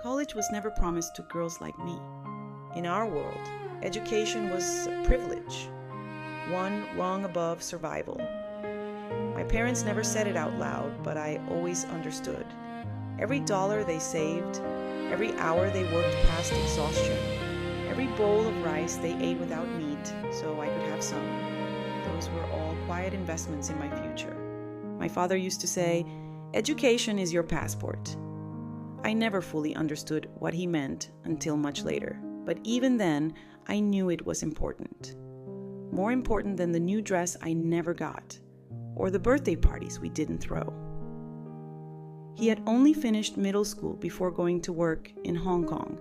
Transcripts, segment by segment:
College was never promised to girls like me. In our world, education was a privilege, one rung above survival. My parents never said it out loud, but I always understood. Every dollar they saved, every hour they worked past exhaustion, every bowl of rice they ate without meat so I could have some, those were all quiet investments in my future. My father used to say, "Education is your passport." I never fully understood what he meant until much later, but even then, I knew it was important. More important than the new dress I never got, or the birthday parties we didn't throw. He had only finished middle school before going to work in Hong Kong,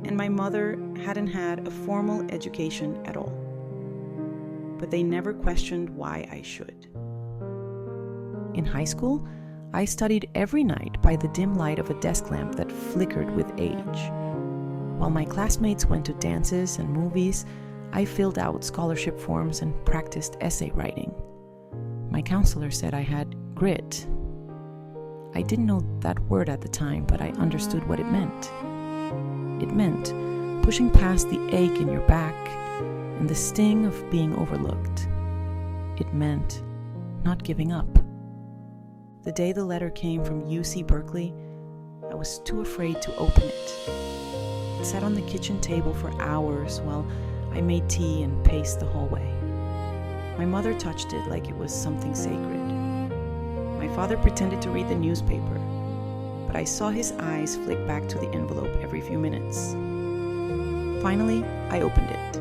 and my mother hadn't had a formal education at all. But they never questioned why I should. In high school, I studied every night by the dim light of a desk lamp that flickered with age. While my classmates went to dances and movies, I filled out scholarship forms and practiced essay writing. My counselor said I had grit. I didn't know that word at the time, but I understood what it meant. It meant pushing past the ache in your back and the sting of being overlooked. It meant not giving up. The day the letter came from UC Berkeley, I was too afraid to open it. It sat on the kitchen table for hours while I made tea and paced the hallway. My mother touched it like it was something sacred. My father pretended to read the newspaper, but I saw his eyes flick back to the envelope every few minutes. Finally, I opened it.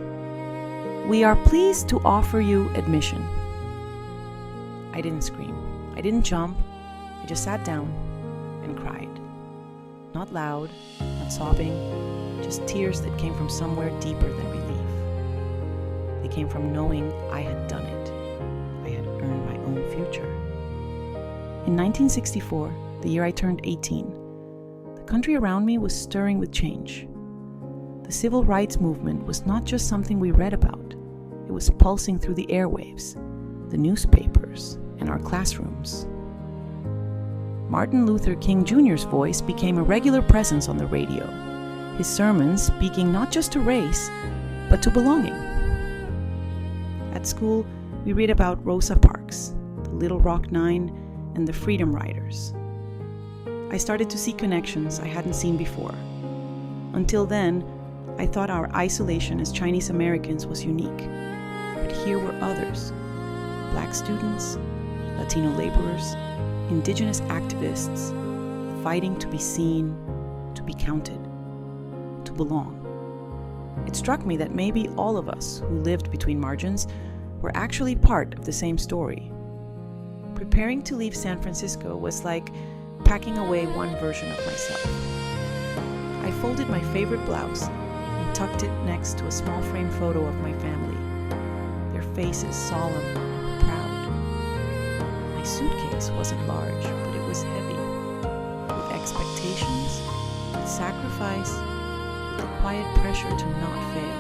"We are pleased to offer you admission." I didn't scream. I didn't jump. I just sat down and cried. Not loud, not sobbing, just tears that came from somewhere deeper than relief. They came from knowing I had done it. I had earned my own future. In 1964, the year I turned 18, the country around me was stirring with change. The civil rights movement was not just something we read about. It was pulsing through the airwaves, the newspapers, and our classrooms. Martin Luther King Jr.'s voice became a regular presence on the radio, his sermons speaking not just to race, but to belonging. At school, we read about Rosa Parks, the Little Rock Nine, and the Freedom Riders. I started to see connections I hadn't seen before. Until then, I thought our isolation as Chinese Americans was unique. But here were others: Black students, Latino laborers, indigenous activists, fighting to be seen, to be counted, to belong. It struck me that maybe all of us who lived between margins were actually part of the same story. Preparing to leave San Francisco was like packing away one version of myself. I folded my favorite blouse and tucked it next to a small frame photo of my family, their faces solemn and proud. My suitcase wasn't large, but it was heavy, with expectations, with sacrifice, with the quiet pressure to not fail.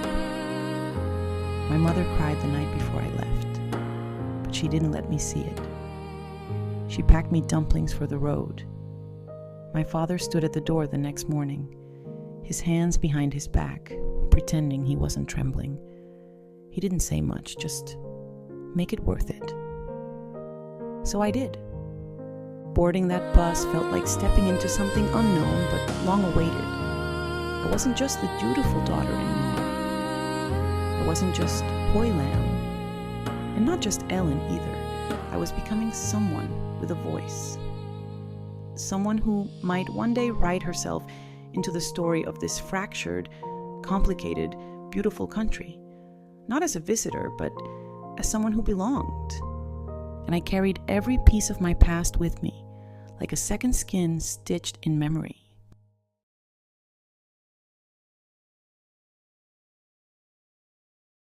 My mother cried the night before I left, but she didn't let me see it. She packed me dumplings for the road. My father stood at the door the next morning, his hands behind his back, pretending he wasn't trembling. He didn't say much, just make it worth it. So I did. Boarding that bus felt like stepping into something unknown but long awaited. I wasn't just the dutiful daughter anymore. I wasn't just Hoi Lam, and not just Ellen either. I was becoming someone with a voice. Someone who might one day write herself into the story of this fractured, complicated, beautiful country. Not as a visitor, but as someone who belonged. And I carried every piece of my past with me, like a second skin stitched in memory.